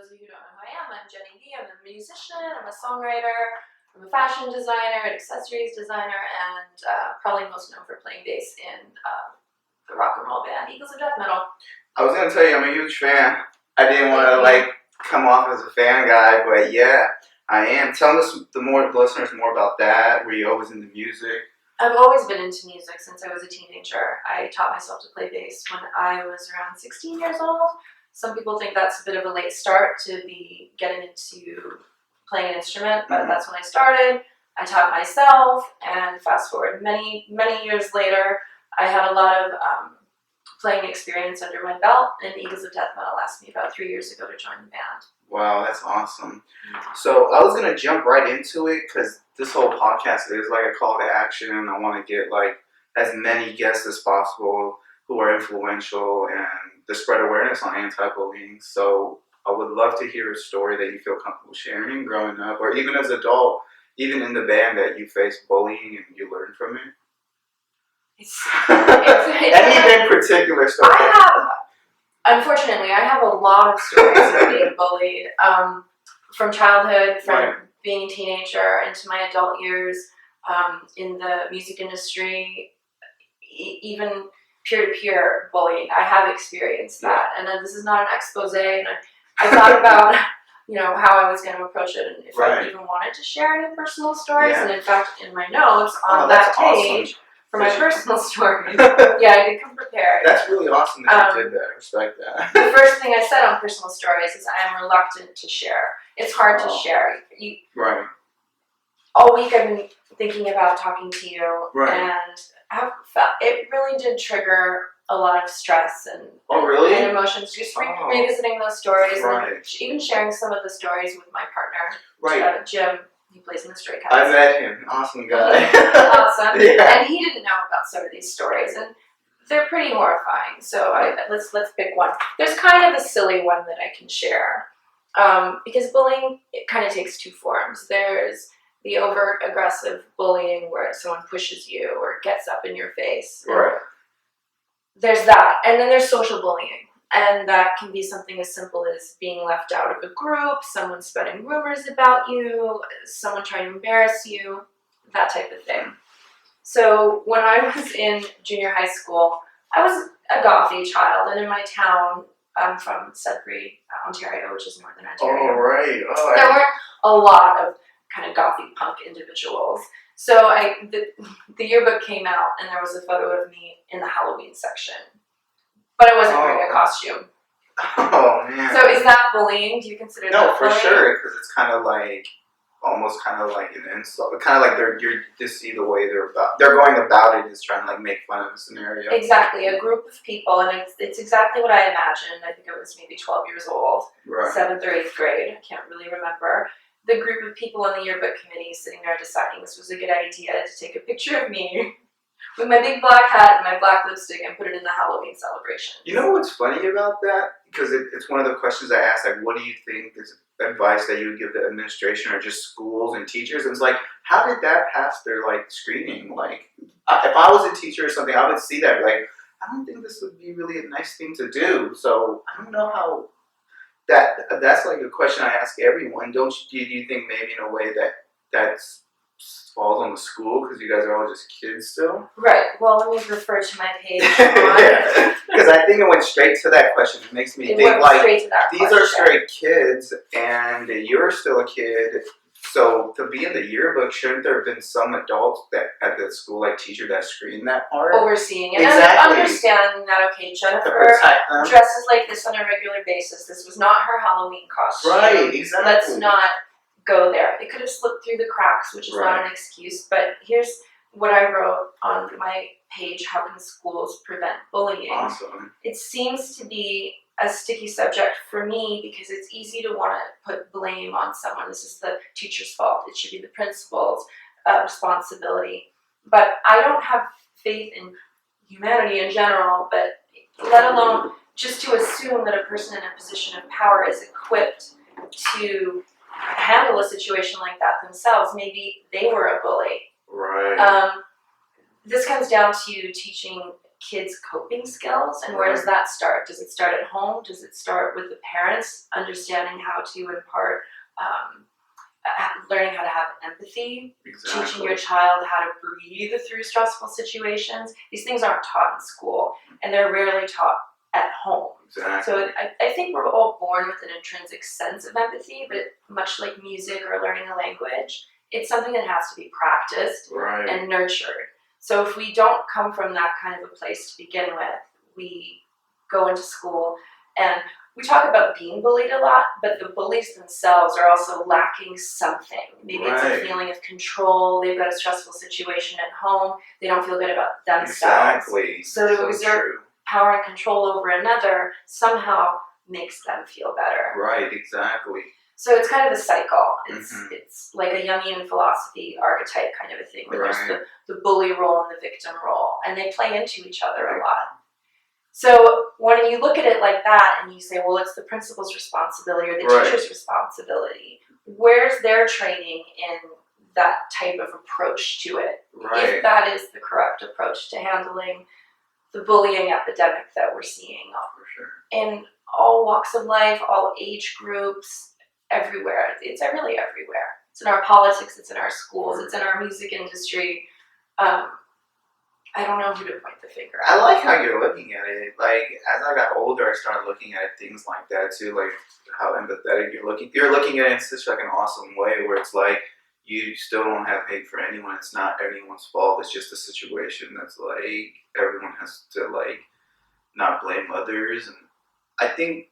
those of you who don't know who I am, I'm Jennie Vee. I'm a musician, I'm a songwriter, I'm a fashion designer, an accessories designer, and probably most known for playing bass in the rock and roll band Eagles of Death Metal. I was gonna tell you I'm a huge fan. I didn't want to come off as a fan guy, but yeah, I am. Tell us the listeners more about that. Were you always into music? I've always been into music since I was a teenager. I taught myself to play bass when I was around 16 years old. Some people think that's a bit of a late start to be getting into playing an instrument, but that's when I started. I taught myself, and fast forward many, many years later, I had a lot of playing experience under my belt, and Eagles of Death Metal asked me about 3 years ago to join the band. Wow, that's awesome. So I was going to jump right into it because this whole podcast is like a call to action, and I want to get as many guests as possible who are influential and to spread awareness on anti-bullying. So I would love to hear a story that you feel comfortable sharing growing up, or even as an adult, even in the band, that you faced bullying and you learned from it. Any particular story? Unfortunately, I have a lot of stories of being bullied from childhood, from being a teenager into my adult years, in the music industry, even peer-to-peer bullying. I have experienced that, and this is not an expose. And I thought about how I was going to approach it, and if I even wanted to share any personal stories. And in fact, in my notes on that page. Awesome. For my personal stories. I did come prepared. That's really awesome that you did that. I respect that. The first thing I said on personal stories is I am reluctant to share. It's hard to share. All week I've been thinking about talking to you, and it really did trigger a lot of stress and emotions. Just revisiting those stories, and even sharing some of the stories with my partner, Jim. He plays in the Stray Cats. I met him. Awesome guy. Awesome. And he didn't know about some of these stories, and they're pretty horrifying. So let's pick one. There's kind of a silly one that I can share, because bullying, it kind of takes two forms. There's the overt aggressive bullying where someone pushes you or gets up in your face. There's that, and then there's social bullying. And that can be something as simple as being left out of a group, someone spreading rumors about you, someone trying to embarrass you, that type of thing. So when I was in junior high school, I was a gothy child, and in my town, I'm from Sudbury, Ontario, which is northern Ontario. There weren't a lot of kind of gothy punk individuals. So the yearbook came out, and there was a photo of me in the Halloween section. But I wasn't wearing a costume. Oh, man. So is that bullying? Do you consider that bullying? No, for sure, because it's kind of almost kind of like an insult. Kind of like you just see the way they're going about it is trying to make fun of the scenario. Exactly, a group of people, and it's exactly what I imagined. I think I was maybe 12 years old, 7th or 8th grade. I can't really remember. The group of people in the yearbook committee sitting there deciding this was a good idea to take a picture of me with my big black hat and my black lipstick and put it in the Halloween celebration. You know what's funny about that? Because it's one of the questions I ask, what do you think is advice that you would give the administration or just schools and teachers? And it's how did that pass their screening? If I was a teacher or something, I would see that I don't think this would be really a nice thing to do. So I don't know how that's a question I ask everyone. Do you think maybe in a way that's falls on the school because you guys are all just kids still? Right. Well, let me refer to my page. Because I think it went straight to that question. It makes me think these are straight kids and you're still a kid. So to be in the yearbook, shouldn't there have been some adults at the school, teacher, that screened that part? Overseeing it. Exactly. And understanding that, okay, Jennifer dresses like this on a regular basis. This was not her Halloween costume. Right, exactly. Let's not go there. It could have slipped through the cracks, which is not an excuse, but here's what I wrote on my page: how can schools prevent bullying? Awesome. It seems to be a sticky subject for me because it's easy to want to put blame on someone. This is the teacher's fault. It should be the principal's responsibility. But I don't have faith in humanity in general, but let alone just to assume that a person in a position of power is equipped to handle a situation like that themselves. Maybe they were a bully. Right. This comes down to teaching kids' coping skills, and where does that start? Does it start at home? Does it start with the parents understanding how to impart, learning how to have empathy, teaching your child how to breathe through stressful situations? These things aren't taught in school, and they're rarely taught at home. Exactly. So I think we're all born with an intrinsic sense of empathy, but much like music or learning a language, it's something that has to be practiced and nurtured. So if we don't come from that kind of a place to begin with, we go into school and we talk about being bullied a lot, but the bullies themselves are also lacking something. Maybe it's a feeling of control. They've got a stressful situation at home. They don't feel good about themselves. Exactly. So to exert power and control over another somehow makes them feel better. Right, exactly. So it's kind of a cycle. It's like a Jungian philosophy archetype kind of a thing, where there's the bully role and the victim role, and they play into each other a lot. So when you look at it like that and you say, well, it's the principal's responsibility or the teacher's responsibility, where's their training in that type of approach to it? If that is the correct approach to handling the bullying epidemic that we're seeing in all walks of life, all age groups, everywhere. It's really everywhere. It's in our politics, it's in our schools, it's in our music industry. I don't know who to point the finger at. I like how you're looking at it. Like, as I got older, I started looking at things like that too, like how empathetic you're looking. You're looking at it in such like an awesome way, where it's like you still don't have hate for anyone. It's not anyone's fault. It's just a situation that's like everyone has to like not blame others. And I think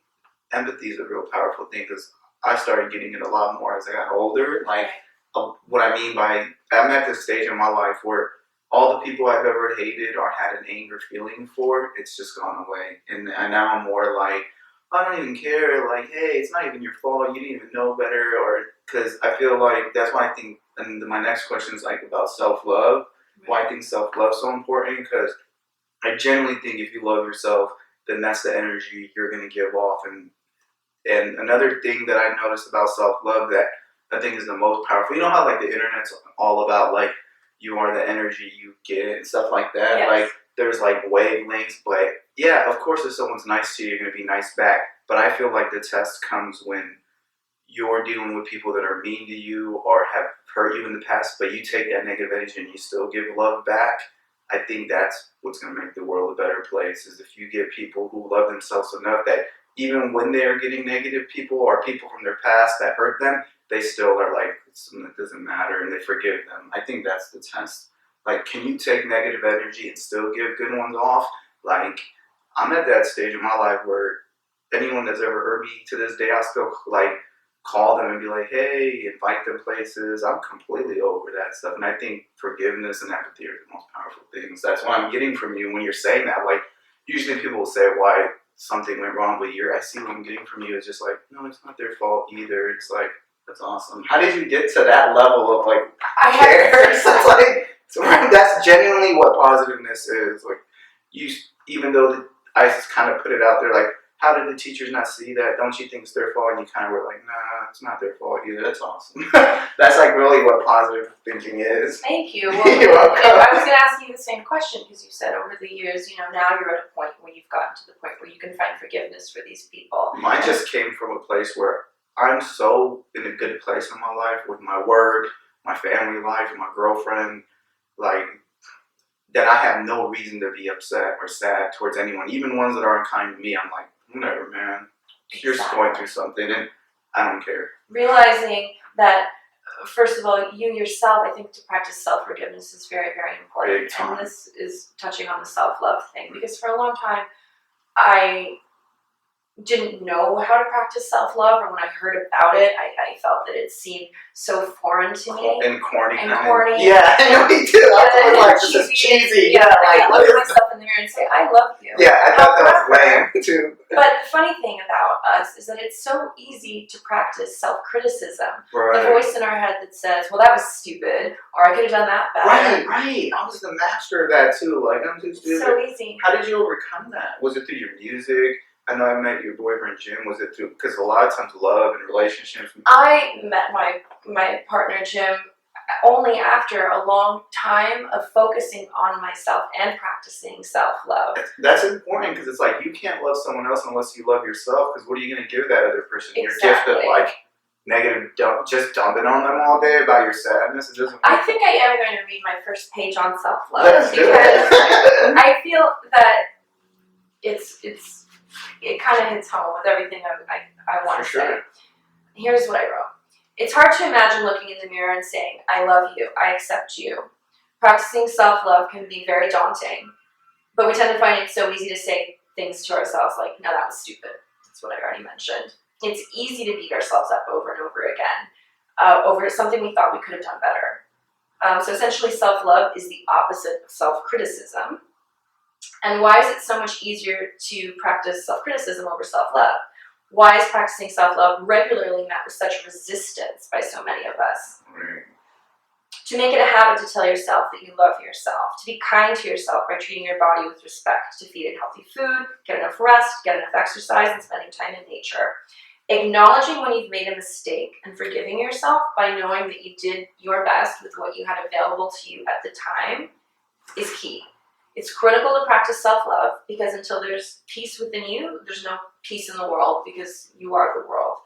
empathy is a real powerful thing, because I started getting it a lot more as I got older. Like, what I mean by, I'm at this stage in my life where all the people I've ever hated or had an anger feeling for, it's just gone away. And now I'm more like, I don't even care. Like, hey, it's not even your fault. You didn't even know better. Or because I feel like that's why I think. And my next question is like about self-love. Why I think self-love is so important? Because I genuinely think if you love yourself, then that's the energy you're going to give off. And another thing that I noticed about self-love that I think is the most powerful. You know how like the internet's all about like, you are the energy you get and stuff like that. Yes. Like there's like wavelengths, but yeah, of course if someone's nice to you, you're gonna be nice back. But I feel like the test comes when you're dealing with people that are mean to you or have hurt you in the past, but you take that negative energy and you still give love back. I think that's what's gonna make the world a better place, is if you get people who love themselves enough that even when they're getting negative people or people from their past that hurt them, they still are like, it doesn't matter, and they forgive them. I think that's the test. Like, can you take negative energy and still give good ones off? Like, I'm at that stage in my life where anyone that's ever hurt me to this day, I still like call them and be like, hey, invite them places. I'm completely over that stuff. And I think forgiveness and empathy are the most powerful things. That's what I'm getting from you when you're saying that. Like, usually people will say why something went wrong, but I see what I'm getting from you is just like, no, it's not their fault either. It's like, that's awesome. How did you get to that level of like care? So that's genuinely what positiveness is. Like, even though I kind of put it out there, like, how did the teachers not see that? Don't you think it's their fault? And you kind of were like, nah, it's not their fault either. That's awesome. That's like really what positive thinking is. Thank you. Well, I was going to ask you the same question, because you said over the years, now you're at a point where you've gotten to the point where you can find forgiveness for these people. Mine just came from a place where I'm so in a good place in my life with my work, my family life, my girlfriend, like, that I have no reason to be upset or sad towards anyone. Even ones that are unkind to me, I'm like, whatever, man. You're just going through something, and I don't care. Realizing that, first of all, you yourself, I think to practice self-forgiveness is very, very important. And this is touching on the self-love thing, because for a long time, I didn't know how to practice self-love, or when I heard about it, I felt that it seemed so foreign to me. And corny. Yeah, I know, me too. I was like, this is cheesy. Yeah, like, look at myself in the mirror and say, I love you. Yeah, I thought that was lame too. But the funny thing about us is that it's so easy to practice self-criticism. Right. The voice in our head that says, well, that was stupid, or I could have done that better. Right. I was the master of that too. Like, I'm too stupid. So easy. How did you overcome that? Was it through your music? I know I met your boyfriend Jim. Was it through, because a lot of times love and relationships. I met my partner Jim only after a long time of focusing on myself and practicing self-love. That's important because it's like you can't love someone else unless you love yourself. Because what are you going to give that other person? Exactly. Your gift of like negative, just dumping on them all day about your sadness. It doesn't. I think I am going to read my first page on self-love Let's do because it. I feel that it kind of hits home with everything I want to For say. sure. Here's what I wrote. It's hard to imagine looking in the mirror and saying, I love you, I accept you. Practicing self-love can be very daunting, but we tend to find it so easy to say things to ourselves like, no, that was stupid. That's what I already mentioned. It's easy to beat ourselves up over and over again, over something we thought we could have done better. So essentially, self-love is the opposite of self-criticism. And why is it so much easier to practice self-criticism over self-love? Why is practicing self-love regularly met with such resistance by so many of us? Right. To make it a habit to tell yourself that you love yourself, to be kind to yourself by treating your body with respect, to feed it healthy food, get enough rest, get enough exercise, and spending time in nature. Acknowledging when you've made a mistake and forgiving yourself by knowing that you did your best with what you had available to you at the time is key. It's critical to practice self-love because until there's peace within you, there's no peace in the world because you are the world.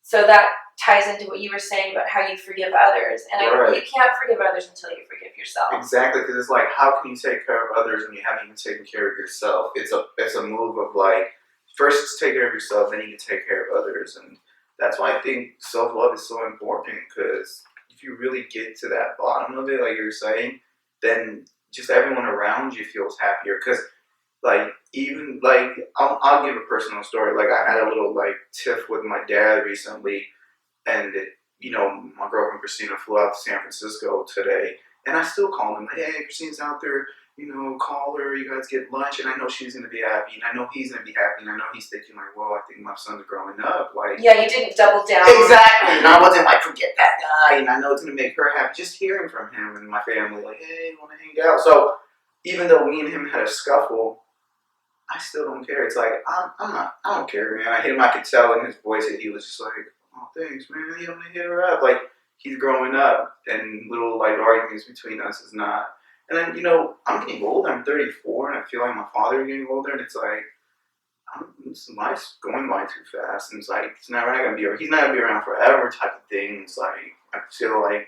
So that ties into what you were saying about how you forgive others. And Right. you can't forgive others until you forgive yourself. Exactly, because it's like, how can you take care of others when you haven't even taken care of yourself? It's a move of like, first take care of yourself, then you can take care of others, and that's why I think self-love is so important. Because if you really get to that bottom of it, like you're saying, then just everyone around you feels happier. Because like even like I'll give a personal story. Like I had a little like tiff with my dad recently, and my girlfriend Christina flew out to San Francisco today, and I still call him like, hey, Christina's out there, call her, you guys get lunch, and I know she's gonna be happy, and I know he's gonna be happy, and I know he's thinking like, well, I think my son's growing up, like. Yeah, you didn't double down. Exactly, and I wasn't like, forget that guy, and I know it's gonna make her happy, just hearing from him and my family, like, hey, wanna hang out? So even though me and him had a scuffle, I still don't care. It's like, I don't care, man. I hit him, I could tell in his voice that he was just like, oh, thanks, man, you want to hit her up? Like, he's growing up, and little, like, arguments between us is not. And then, I'm getting older. I'm 34, and I feel like my father is getting older, and it's like, life's going by too fast, and it's like, he's not going to be around forever type of thing. It's like, I feel like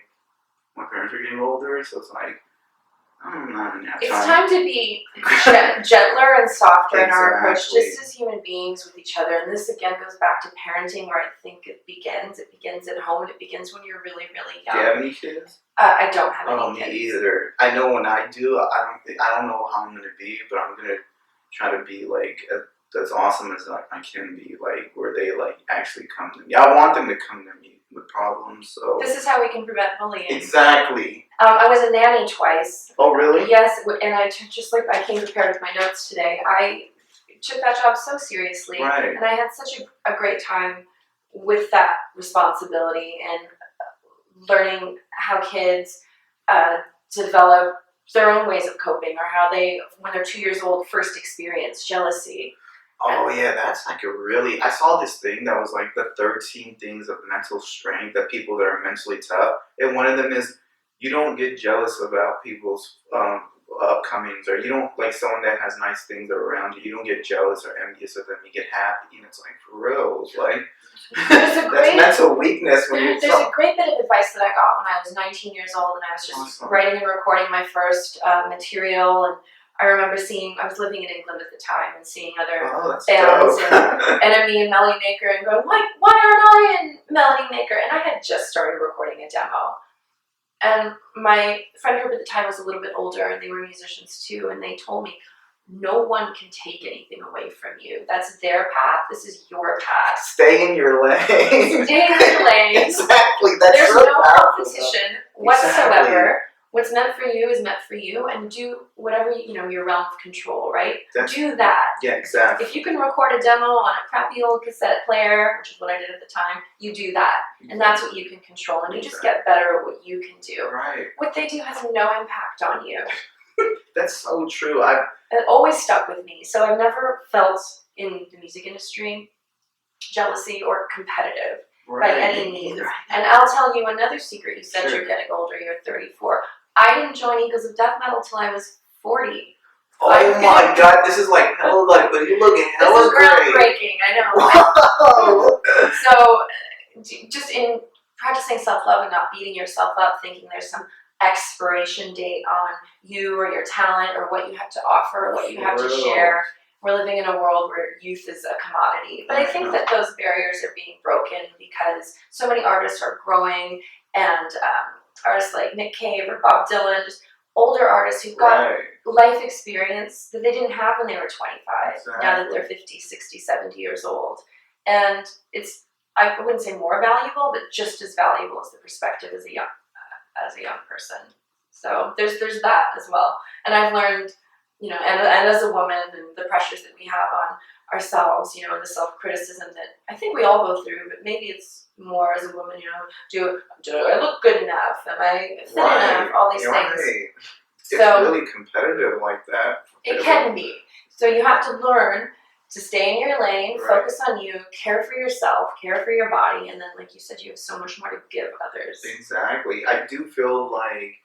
my parents are getting older, so it's like, I'm not in that It's time. time to be gentler and softer in our approach, Exactly. just as human beings with each other. And this again goes back to parenting, where I think it begins. It begins at home. It begins when you're really, really young. Do you have any kids? I don't have any Oh, kids. me either. I know when I do, I don't know how I'm gonna be, but I'm gonna try to be like as awesome as like I can be, like where they like actually come to me. I want them to come to me with problems. So This is how we can prevent bullying. exactly. I was a nanny twice. Oh, really? Yes, and I came prepared with my notes today. I took that job so seriously, Right. and I had such a great time with that responsibility and learning how kids develop their own ways of coping, or how they, when they're 2 years old, first experience jealousy. Oh yeah, that's like I saw this thing that was like the 13 things of mental strength that people that are mentally tough, and one of them is you don't get jealous about people's upcomings, or you don't like someone that has nice things around you. You don't get jealous or envious of them. You get happy, and it's like for real. It's like that's mental weakness when you. There's a great bit of advice that I got when I was 19 years old, and I was just Awesome. writing and recording my first material. And I remember I was living in England at the time, and seeing other bands and me and Melody Maker, and going, why aren't I in Melody Maker? And I had just started recording a demo. And my friend group at the time was a little bit older, and they were musicians too, and they told me, no one can take anything away from you. That's their path. This is your path. Stay in your lane. Stay in your lane. Exactly. That's There's so no powerful. competition whatsoever. Exactly. What's meant for you is meant for you, and do whatever, your realm of control, right? Do that. Yeah, exactly. If you can record a demo on a crappy old cassette player, which is what I did at the time, you do that. And that's what you can control, and you just get better at what you can do. Right. What they do has no impact on you. That's so true. It always stuck with me. So I've never felt in the music industry jealousy or competitive. by any means. And I'll tell you another secret. You said Sure. you're getting older. You're 34. I didn't join Eagles of Death Metal till I was 40. Oh my God, this is like hella like, but you looking This hella is great. groundbreaking. I know. Wow. So, just in practicing self-love and not beating yourself up, thinking there's some expiration date on you or your talent or what you have to offer or what you have to share. We're living in a world where youth is a commodity. But I think that those barriers are being broken because so many artists are growing, and artists like Nick Cave or Bob Dylan, just older artists who've got life experience that they didn't have when they were 25, now that they're 50, 60, 70 years old. And it's, I wouldn't say more valuable, but just as valuable as the perspective as a young person. So there's that as well. And I've learned, you know, and as a woman, and the pressures that we have on ourselves, you know, and the self-criticism that I think we all go through, but maybe it's more as a woman, you know, do I look good enough? Am I thin enough? All these things. It's So really competitive like that. it can be. So you have to learn to stay in your lane, focus on you, care for yourself, care for your body, and then, like you said, you have so much more to give others. Exactly. I do feel like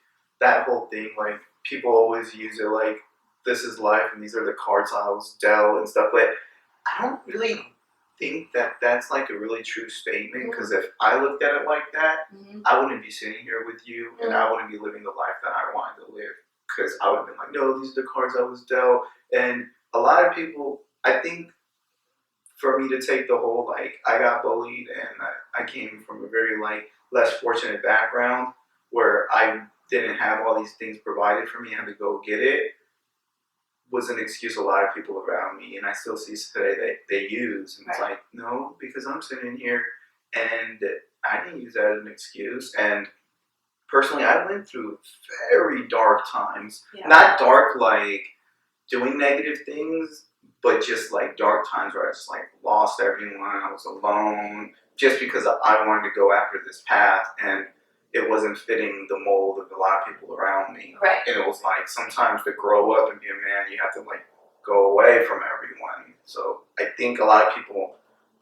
that whole thing, like, people always use it like, this is life and these are the cards I was dealt and stuff, but I don't really think that that's like a really true statement, because if I looked at it like that, I wouldn't be sitting here with you, and I wouldn't be living the life that I wanted to live, because I would have been like, no, these are the cards I was dealt. And a lot of people, I think, for me to take the whole, like, I got bullied and I came from a very, like, less fortunate background where I didn't have all these things provided for me, I had to go get it, was an excuse a lot of people around me, and I still see today that they use. And it's like, no, because I'm sitting here, and I didn't use that as an excuse. And personally, I went through very dark times. Not dark like doing negative things, but just like dark times where I just like lost everyone. I was alone just because I wanted to go after this path, and it wasn't fitting the mold of a lot of people around me. And it was like, sometimes to grow up and be a man, you have to like go away from everyone. So I think a lot of people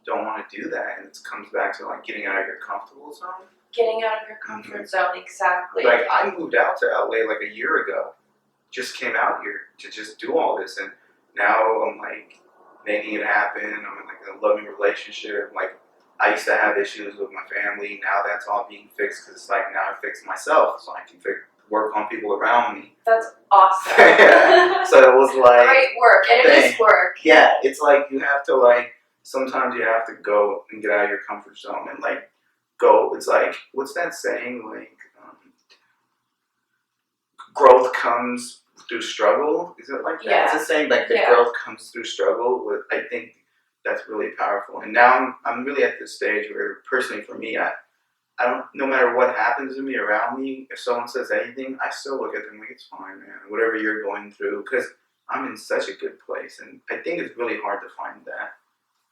don't want to do that, and it comes back to like getting out of your comfortable zone. Getting out of your comfort zone, exactly. Like, I moved out to LA like a year ago. Just came out here to just do all this, and now I'm like making it happen. I'm in like a loving relationship. Like, I used to have issues with my family. Now that's all being fixed, because it's like, now I fix myself so I can work on people around me. That's awesome. So it was like great work, and it is work. Yeah, it's like you have to, like, sometimes you have to go and get out of your comfort zone and like go. It's like, what's that saying? Like, growth comes through struggle. Is it like that? Yeah. It's a saying like that growth comes through struggle. I think that's really powerful. And now I'm really at this stage where, personally for me, I don't, no matter what happens to me around me, if someone says anything, I still look at them like, it's fine, man, whatever you're going through, because I'm in such a good place. And I think it's really hard to find that,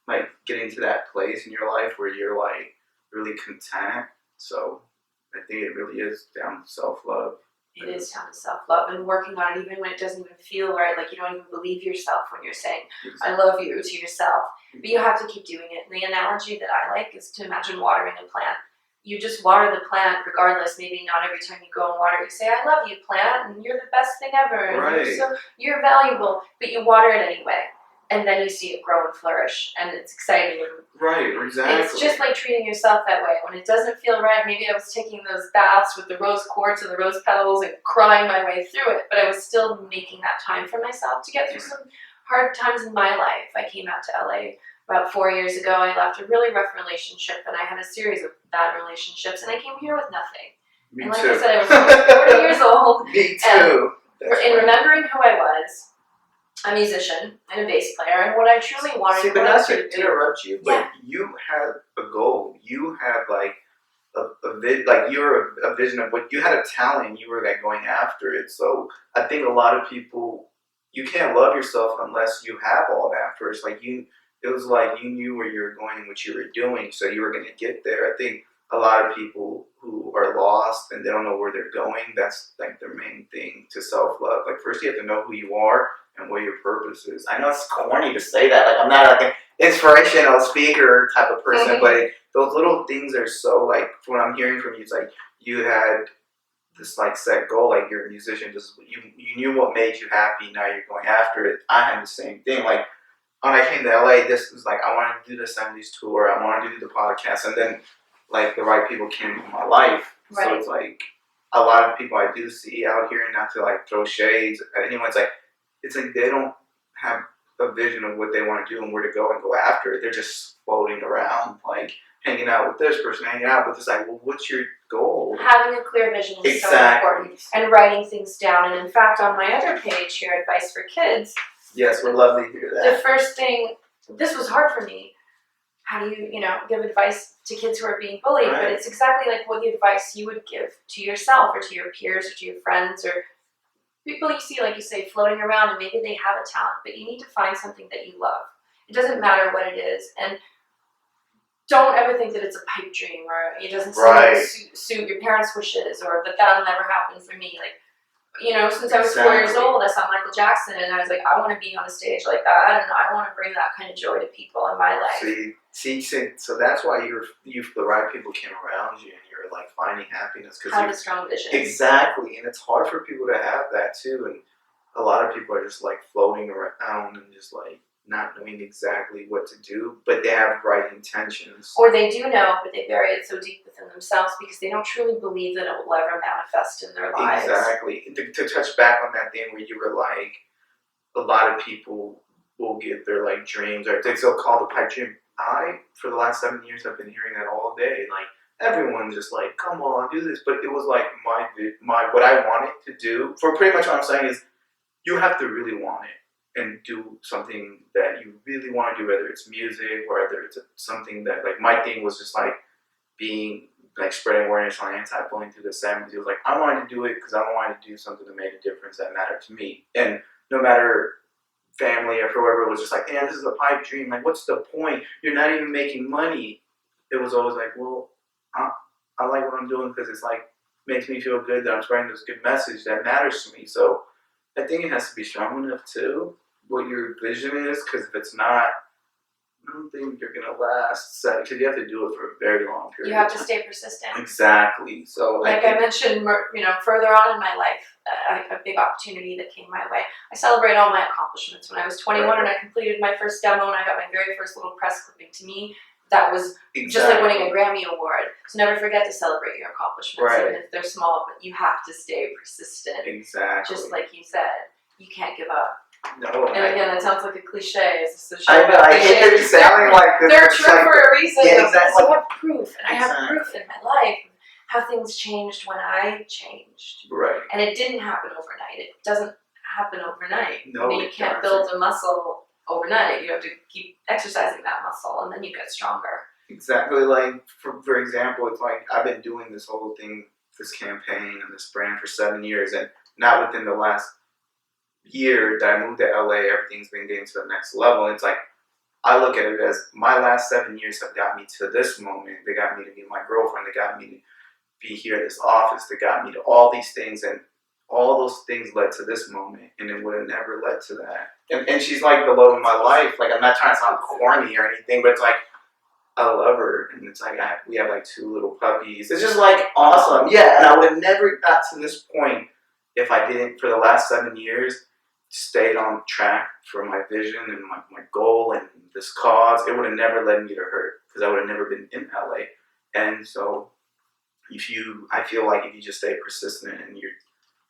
like, getting to that place in your life where you're like really content. So I think it really is down to self-love. It is down to self-love and working on it even when it doesn't even feel right. Like, you don't even believe yourself when you're saying, I love you, to yourself. But you have to keep doing it. And the analogy that I like is to imagine watering a plant. You just water the plant regardless. Maybe not every time you go and water, you say, I love you, plant, and you're the best thing ever. And you're valuable, but you water it anyway. And then you see it grow and flourish, and it's exciting. Exactly. It's just like treating yourself that way. When it doesn't feel right, maybe I was taking those baths with the rose quartz and the rose petals and crying my way through it, but I was still making that time for myself to get through some hard times in my life. I came out to LA about 4 years ago. I left a really rough relationship, and I had a series of bad relationships, and I came here with nothing. Me like too. I said, I was 40 years old. Me too. In remembering who I was, a musician and a bass player, and what I truly wanted. But not to interrupt you, but Yeah. you had a goal. You had like you're a vision of what you had, a talent. You were like going after it. So I think a lot of people, you can't love yourself unless you have all that first. Like it was like you knew where you were going and what you were doing, so you were going to get there. I think a lot of people who are lost and they don't know where they're going, that's like their main thing to self-love. Like, first you have to know who you are and what your purpose is. I know it's corny to say that. Like, I'm not like an inspirational speaker type of person, but those little things are so like, what I'm hearing from you, it's like you had this like set goal, like you're a musician, just you knew what made you happy, now you're going after it. I had the same thing. Like when I came to LA, this was like I wanted to do the 70s tour, I wanted to do the podcast, and then like the right people came into my life. Right. So it's like a lot of people I do see out here, and not to like throw shades at anyone, it's like they don't have a vision of what they want to do and where to go and go after it. They're just floating around, like hanging out with this person, hanging out, but it's like, well, what's your goal? Having a clear vision is so important, and writing things down. And in fact, on my other page here, Advice for Kids. Yes, we'd love to hear that. The first thing, this was hard for me. How do you, give advice to kids who are being bullied? Right. But it's exactly like what the advice you would give to yourself or to your peers or to your friends or people you see, like you say, floating around, and maybe they have a talent, but you need to find something that you love. It doesn't matter what it is. And don't ever think that it's a pipe dream or it doesn't suit your parents' wishes or that'll never happen for me. Like, since I was 4 years old, I saw Michael Jackson and I was like, I want to be on a stage like that, and I want to bring that kind of joy to people in my life. See, so that's why the right people came around you and you're like finding happiness. Have a strong vision. Exactly, and it's hard for people to have that too, and a lot of people are just like floating around and just like not knowing exactly what to do, but they have right intentions. Or they do know, but they bury it so deep within themselves because they don't truly believe that it will ever manifest in their lives. Exactly. To touch back on that thing where you were like, a lot of people will get their like dreams, or they'll call the pipe dream. For the last 7 years, I've been hearing that all day. Like everyone's just like, come on, do this. But it was like my what I wanted to do. For pretty much what I'm saying is, you have to really want it and do something that you really want to do, whether it's music or whether it's something that, like, my thing was just like being like spreading awareness on anti-bullying through the 70s. It was like I wanted to do it because I wanted to do something that made a difference that mattered to me, and no matter family or whoever was just like, "Man, this is a pipe dream. Like, what's the point? You're not even making money." It was always like, "Well, I like what I'm doing because it's like makes me feel good that I'm spreading this good message that matters to me." So I think it has to be strong enough too, what your vision is, because if it's not, I don't think you're gonna last. Because you have to do it for a very long period. You have to stay persistent. Exactly. So like I mentioned, further on in my life, a big opportunity that came my way. I celebrate all my accomplishments. When I was 21 and I completed my first demo and I got my very first little press clipping, to me, that was just like winning a Grammy Award. So never forget to celebrate your accomplishments, even if they're small, but you have to stay persistent. Exactly. Just like you said, you can't give up. No. And again, that sounds like a cliche. I hate to be sounding like this. They're true for a reason. Yeah, exactly. I have proof, and I have proof in my life how things changed when I changed. Right. And it didn't happen overnight. It doesn't happen overnight. No, you can't build a muscle overnight. You have to keep exercising that muscle, and then you get stronger. Exactly. Like, for example, it's like I've been doing this whole thing, this campaign and this brand for 7 years, and not within the last year that I moved to LA, everything's been getting to the next level. And it's like, I look at it as my last 7 years have got me to this moment. They got me to be my girlfriend. They got me to be here at this office. They got me to all these things. And all those things led to this moment. And it would have never led to that. And she's like the love of my life. Like, I'm not trying to sound corny or anything, but it's like, I love her. And it's like, we have like 2 little puppies. It's just like awesome. Yeah. And I would have never got to this point if I didn't, for the last 7 years, stayed on track for my vision and my goal and this cause. It would have never led me to hurt because I would have never been in LA. And so I feel like if you just stay persistent and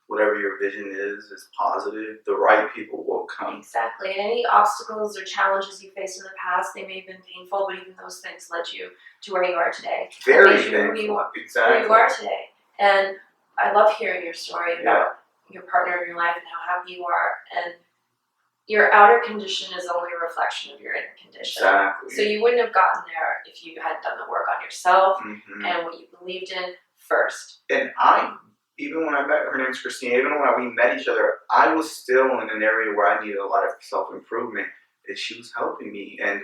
whatever your vision is positive, the right people will come. Exactly. And any obstacles or challenges you faced in the past, they may have been painful, but even those things led you to where you are today. Very painful. Exactly. Where you are today. And I love hearing your story about your partner in your life and how happy you are, and your outer condition is only a reflection of your inner condition. Exactly. So you wouldn't have gotten there if you hadn't done the work on yourself and what you believed in first. And even when I met her, name's Christine, even when we met each other, I was still in an area where I needed a lot of self-improvement, and she was helping me. And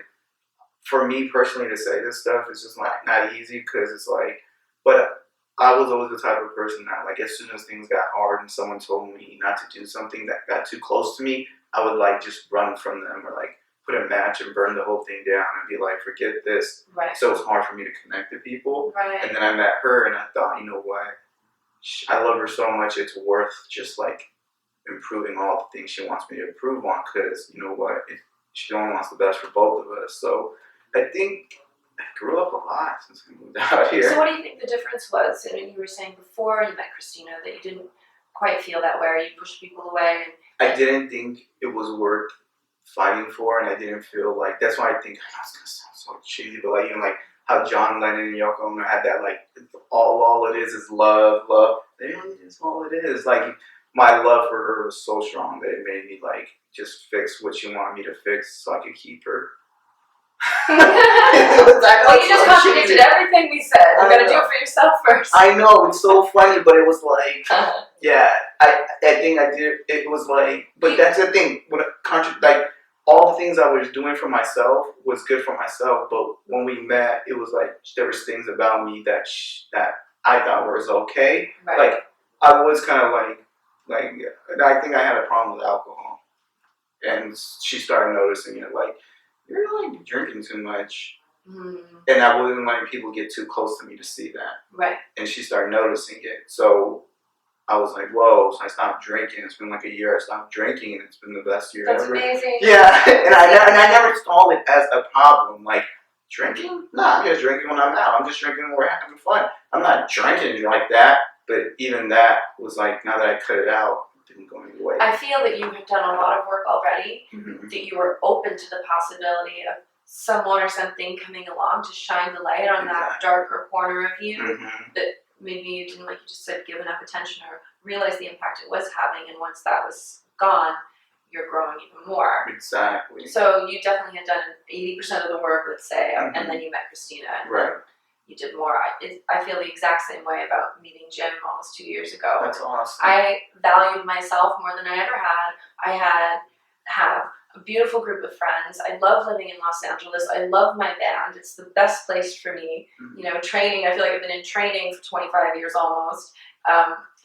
for me personally to say this stuff is just not easy, because it's like, but I was always the type of person that, like, as soon as things got hard and someone told me not to do something that got too close to me, I would, like, just run from them or, like, put a match and burn the whole thing down and be like, forget this. Right. So it's hard for me to connect to people. Right. And then I met her and I thought, you know what? I love her so much, it's worth just like improving all the things she wants me to improve on, because you know what? She only wants the best for both of us. So I think I grew up a lot since I moved out here. So what do you think the difference was? I mean, you were saying before you met Christina that you didn't quite feel that way, or you pushed people away. I didn't think it was worth fighting for, and I didn't feel like, that's why I think, I know it's gonna sound so cheesy, but like, even like how John Lennon and Yoko Ono had that, like, all it is love. Maybe that's all it is. Like, my love for her was so strong that it made me like just fix what she wanted me to fix so I could keep her. Well, you just contradicted everything we said. You gotta do it for yourself first. I know, it's so funny, but it was like, yeah, I think I did. It was like, but that's the thing. When like all the things I was doing for myself was good for myself, but when we met, it was like there was things about me that I thought was okay. Right. Like I was kind of like I think I had a problem with alcohol, and she started noticing it. Like, you're like drinking too much. And I wasn't letting people get too close to me to see that. Right. And she started noticing it. So I was like, whoa. So I stopped drinking. It's been like a year I stopped drinking, and it's been the best year That's ever. amazing. Yeah. And I never saw it as a problem. Like, drinking? Nah, I'm just drinking when I'm out. I'm just drinking when we're having fun. I'm not drinking like that. But even that was like, now that I cut it out, it didn't go anywhere. I feel that you have done a lot of work already, that you were open to the possibility of someone or something coming along to shine the light on that darker corner of you that maybe you didn't, like you just said, give enough attention or realize the impact it was having. And once that was gone, you're growing even more. Exactly. So you definitely had done 80% of the work, let's say, and then you met Christina. And right. You did more. I feel the exact same way about meeting Jim almost 2 years ago. That's awesome. I valued myself more than I ever had. I have a beautiful group of friends. I love living in Los Angeles. I love my band. It's the best place for me. You know, training. I feel like I've been in training for 25 years almost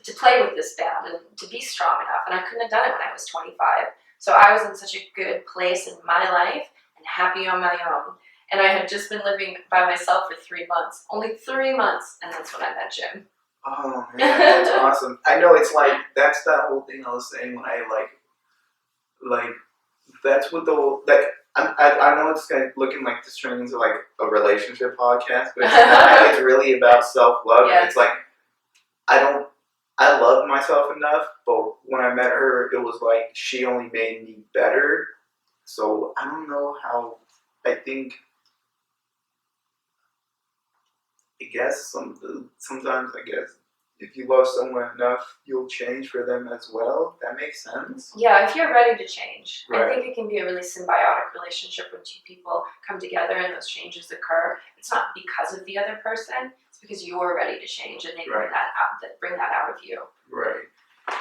to play with this band and to be strong enough. And I couldn't have done it when I was 25. So I was in such a good place in my life and happy on my own. And I had just been living by myself for 3 months. Only 3 months. And that's when I met Jim. Oh, man, that's awesome. I know, it's like, that's that whole thing I was saying when I, like, that's what I know it's kind of looking like this turning into, like, a relationship podcast, but it's not. It's really about self-love. Yeah. And it's like, I love myself enough, but when I met her, it was like, she only made me better. So, I don't know how, I think, sometimes if you love someone enough, you'll change for them as well. That makes sense. Yeah, if you're ready to change. Right. I think it can be a really symbiotic relationship when two people come together and those changes occur. It's not because of the other person, it's because you're ready to change and they bring that out of you. Right.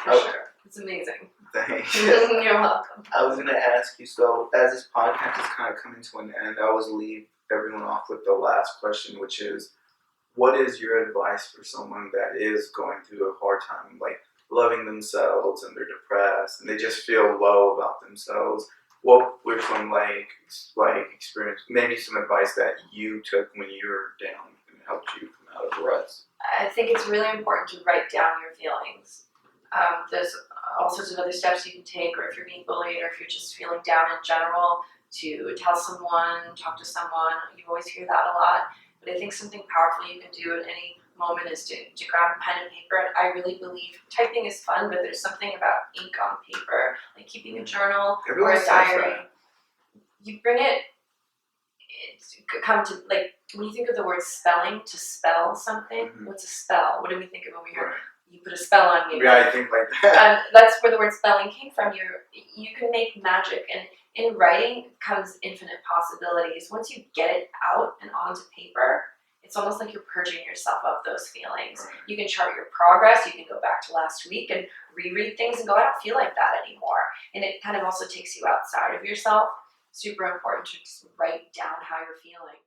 For sure. It's amazing. Thanks. You're welcome. I was going to ask you, so as this podcast is kind of coming to an end, I always leave everyone off with the last question, which is, what is your advice for someone that is going through a hard time, like loving themselves and they're depressed and they just feel low about themselves? What were some like experience, maybe some advice that you took when you were down and helped you come out of the ruts? I think it's really important to write down your feelings. There's all sorts of other steps you can take, or if you're being bullied, or if you're just feeling down in general, to tell someone, talk to someone. You always hear that a lot. But I think something powerful you can do at any moment is to grab a pen and paper. I really believe typing is fun, but there's something about ink on paper, like keeping a journal or a diary. You bring it come to, like, when you think of the word spelling, to spell something, what's a spell? What do we think of when we hear, you put a spell on me? Yeah, I think like that. That's where the word spelling came from. You can make magic, and in writing comes infinite possibilities. Once you get it out and onto paper, it's almost like you're purging yourself of those feelings. Right. You can chart your progress. You can go back to last week and reread things and go, I don't feel like that anymore. And it kind of also takes you outside of yourself. Super important to just write down how you're feeling.